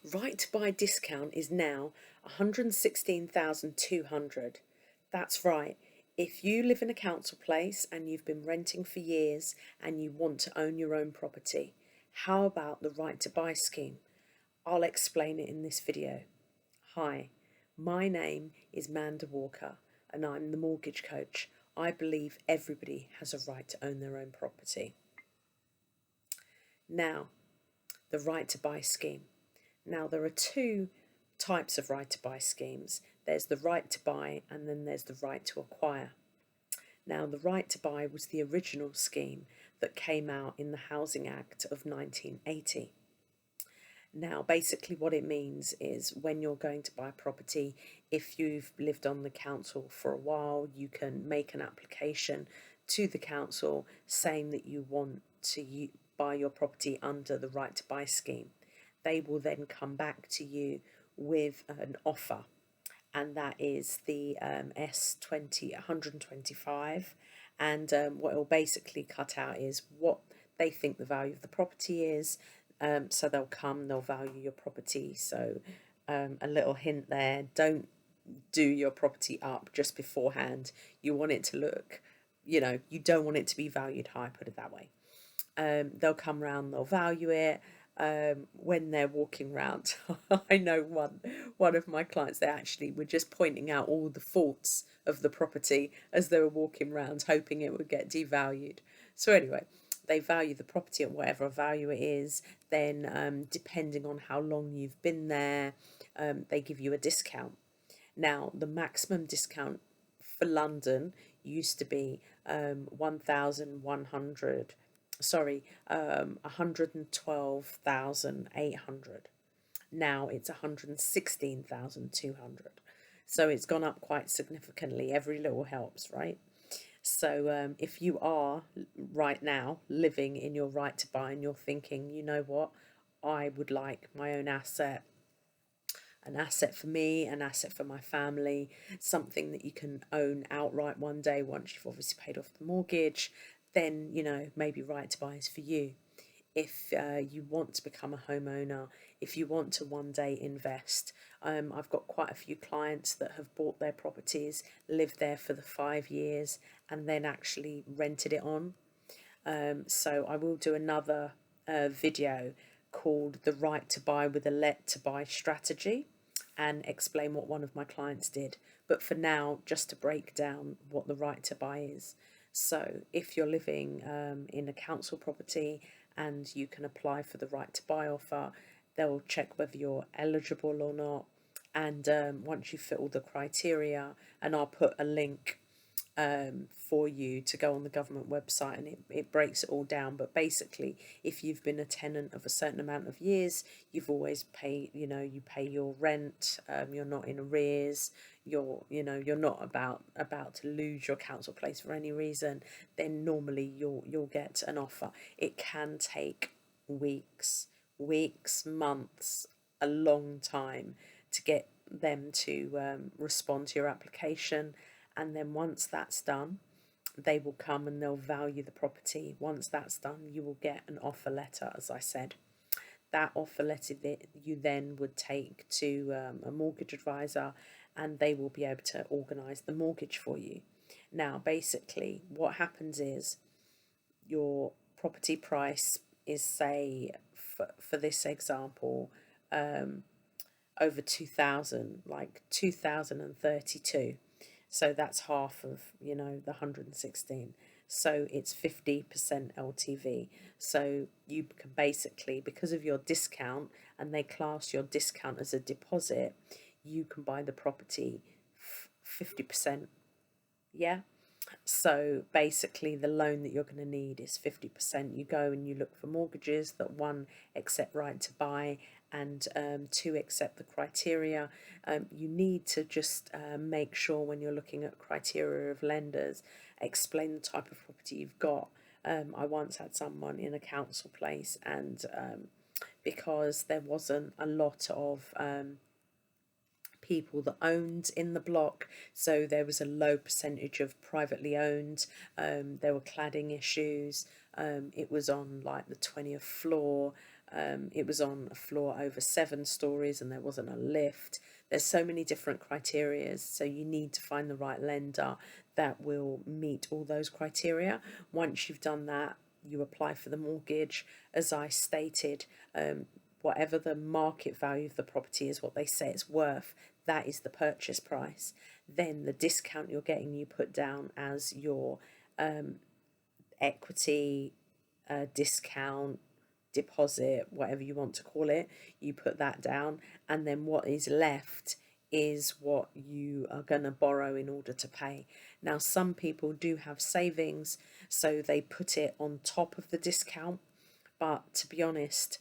Right to buy discount is now 116,200. That's right. If you live in a council place and you've been renting for years and you want to own your own property, how about the right to buy scheme? I'll explain it in this video. Hi, my name is Manda Walker and I'm the mortgage coach. I believe everybody has a right to own their own property. Now, the right to buy scheme. Now, there are two types of right to buy schemes. There's the right to buy and then there's the right to acquire. Now, the right to buy was the original scheme that came out in the Housing Act of 1980. Now, basically what it means is when you're going to buy a property, if you've lived on the council for a while, you can make an application to the council saying that you want to buy your property under the right to buy scheme. They will then come back to you with an offer, and that is the S20 125. And what it will basically cut out is what they think the value of the property is. So they'll value your property. So a little hint there, don't do your property up just beforehand. You want it to look, you don't want it to be valued high, put it that way. They'll come round, they'll value it. When they're walking around, I know one of my clients, they actually were just pointing out all the faults of the property as they were walking around, hoping it would get devalued. So anyway, they value the property at whatever value it is. Then depending on how long you've been there, they give you a discount. Now, the maximum discount for London used to be 1,100, 112,800. Now it's 116,200. So it's gone up quite significantly. Every little helps, right? So if you are right now living in your right to buy and you're thinking, you know what, I would like my own asset, an asset for me, an asset for my family, something that you can own outright one day once you've obviously paid off the mortgage, then, maybe right to buy is for you. If you want to become a homeowner, if you want to one day invest, I've got quite a few clients that have bought their properties, lived there for the 5 years, and then actually rented it on. So I will do another video called The Right to Buy with a Let to Buy Strategy and explain what one of my clients did. But for now, just to break down what the right to buy is. So if you're living in a council property and you can apply for the right to buy offer, they'll check whether you're eligible or not. And once you fit all the criteria, and I'll put a link for you to go on the government website, and it breaks it all down. But basically, if you've been a tenant of a certain amount of years, you've always paid, you pay your rent, you're not in arrears, you're not about to lose your council place for any reason, then normally you'll get an offer. It can take weeks, months, a long time to get them to respond to your application. And then once that's done, they will come and they'll value the property. Once that's done, you will get an offer letter, as I said. That offer letter that you then would take to a mortgage advisor, and they will be able to organise the mortgage for you. Now, basically, what happens is your property price is, say, for this example, over 2,000, like 2,032. So that's half of, the 116. So it's 50% LTV. So you can basically, because of your discount, and they class your discount as a deposit, you can buy the property 50%. Yeah. So basically, the loan that you're going to need is 50%. You go and you look for mortgages that, one, accept right to buy, and two, accept the criteria. You need to just make sure when you're looking at criteria of lenders, explain the type of property you've got. I once had someone in a council place, and because there wasn't a lot of people that owned in the block, so there was a low percentage of privately owned. There were cladding issues. It was on like the 20th floor. it was on a floor over 7 stories and there wasn't a lift. There's so many different criteria, so you need to find the right lender that will meet all those criteria. Once you've done that, you apply for the mortgage. As I stated, whatever the market value of the property is, what they say it's worth, that is the purchase price. Then the discount you're getting, you put down as your equity, discount, deposit, whatever you want to call it, you put that down, and then what is left is what you are going to borrow in order to pay. Now, some people do have savings, so they put it on top of the discount, but to be honest,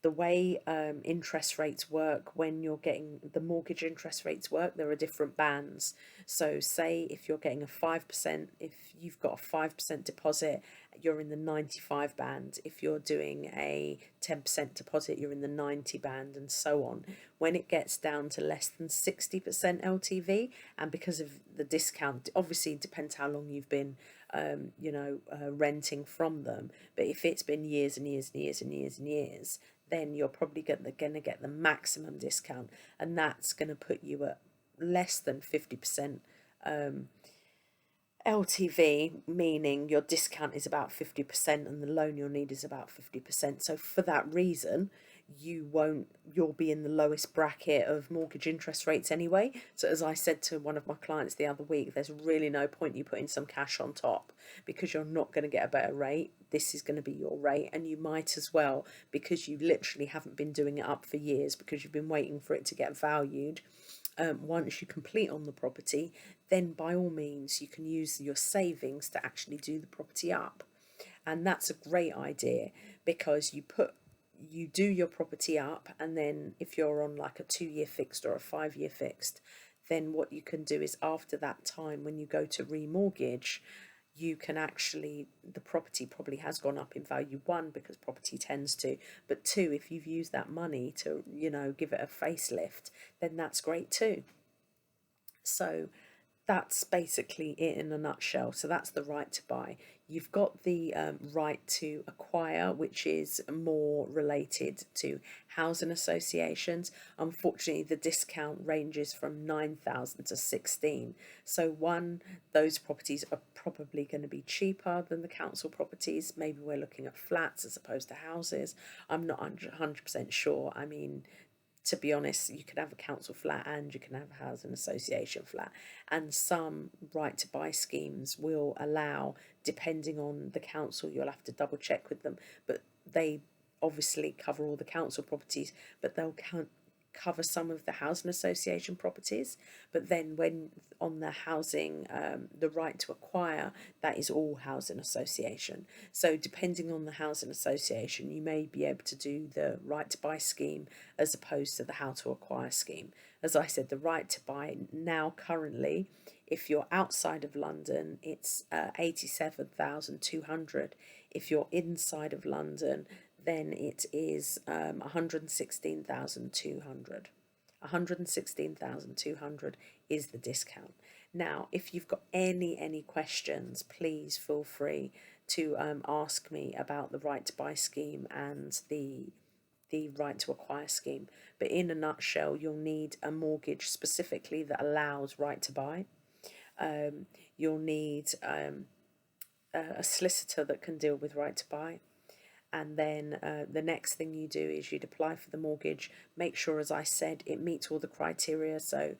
the way interest rates work, when you're getting the mortgage interest rates work, there are different bands. So say if you're getting a 5%, if you've got a 5% deposit, you're in the 95 band. If you're doing a 10% deposit, you're in the 90 band, and so on. When it gets down to less than 60% LTV, and because of the discount, obviously it depends how long you've been renting from them, but if it's been years and years and years and years and years, then you're probably going to get the maximum discount, and that's going to put you at less than 50% LTV, meaning your discount is about 50% and the loan you'll need is about 50%. So for that reason, you'll be in the lowest bracket of mortgage interest rates anyway. So as I said to one of my clients the other week, there's really no point you putting some cash on top, because you're not going to get a better rate. This is going to be your rate, and you might as well, because you literally haven't been doing it up for years, because you've been waiting for it to get valued. Once you complete on the property, then by all means you can use your savings to actually do the property up. And that's a great idea, because you do your property up, and then if you're on like a 2-year fixed or a 5-year fixed, then what you can do is after that time, when you go to remortgage, you can actually, the property probably has gone up in value, one, because property tends to, but two, if you've used that money to, give it a facelift, then that's great too. So that's basically it in a nutshell. So that's the right to buy. You've got the right to acquire, which is more related to housing associations. Unfortunately, the discount ranges from 9,000 to 16. So those properties are probably going to be cheaper than the council properties. Maybe we're looking at flats as opposed to houses. I'm not 100% sure. I mean, to be honest, you can have a council flat and you can have a housing association flat, and some right to buy schemes will allow, depending on the council, you'll have to double check with them, but they obviously cover all the council properties, but they'll cover some of the housing association properties. But then when on the housing, the right to acquire, that is all housing association. So depending on the housing association, you may be able to do the right to buy scheme as opposed to the how to acquire scheme. As I said, the right to buy now currently, if you're outside of London, it's 87,200. If you're inside of London, then it is 116,200. 116,200 is the discount. Now, if you've got any questions, please feel free to ask me about the right to buy scheme and the right to acquire scheme. But in a nutshell, you'll need a mortgage specifically that allows right to buy. You'll need a solicitor that can deal with right to buy. And then the next thing you do is you'd apply for the mortgage. Make sure, as I said, it meets all the criteria. So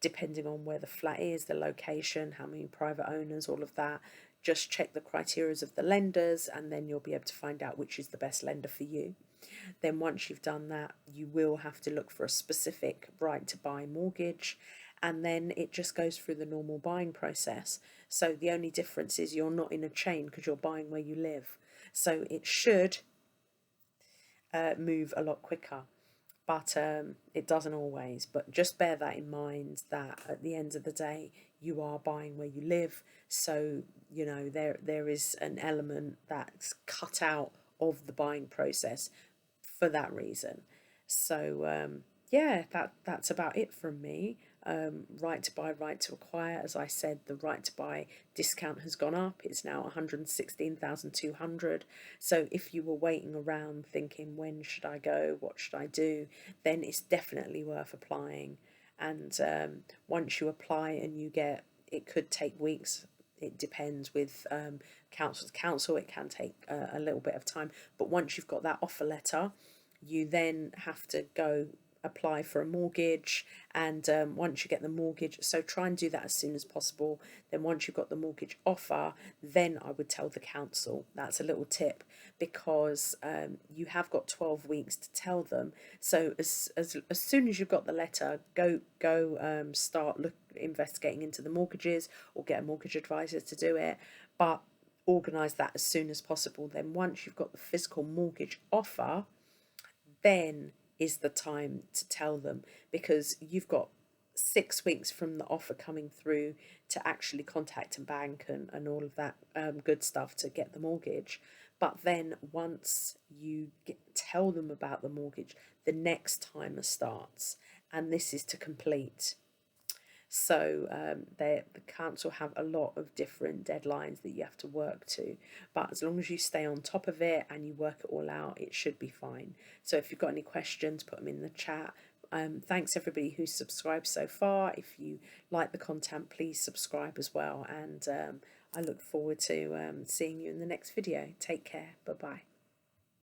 depending on where the flat is, the location, how many private owners, all of that, just check the criteria of the lenders, and then you'll be able to find out which is the best lender for you. Then once you've done that, you will have to look for a specific right to buy mortgage, and then it just goes through the normal buying process. So the only difference is you're not in a chain because you're buying where you live. So it should move a lot quicker, but it doesn't always. But just bear that in mind, that at the end of the day, you are buying where you live. So, there is an element that's cut out of the buying process for that reason. So, yeah, that's about it from me. right to buy, right to acquire. As I said, the right to buy discount has gone up. It's now 116,200. So if you were waiting around thinking, when should I go? What should I do? Then it's definitely worth applying. And once you apply and you get, it could take weeks. It depends with council to council. It can take a little bit of time. But once you've got that offer letter, you then have to go apply for a mortgage. And once you get the mortgage, so try and do that as soon as possible. Then once you've got the mortgage offer, then I would tell the council. That's a little tip, because you have got 12 weeks to tell them. So as soon as you've got the letter, go start investigating into the mortgages, or get a mortgage advisor to do it. But organise that as soon as possible. Then once you've got the physical mortgage offer, then is the time to tell them, because you've got 6 weeks from the offer coming through to actually contact a bank and all of that good stuff to get the mortgage. But then once you tell them about the mortgage, the next timer starts, and this is to complete. So the council have a lot of different deadlines that you have to work to, but as long as you stay on top of it and you work it all out, it should be fine. So if you've got any questions, put them in the chat. Thanks everybody who's subscribed so far. If you like the content, please subscribe as well, and I look forward to seeing you in the next video. Take care. Bye bye.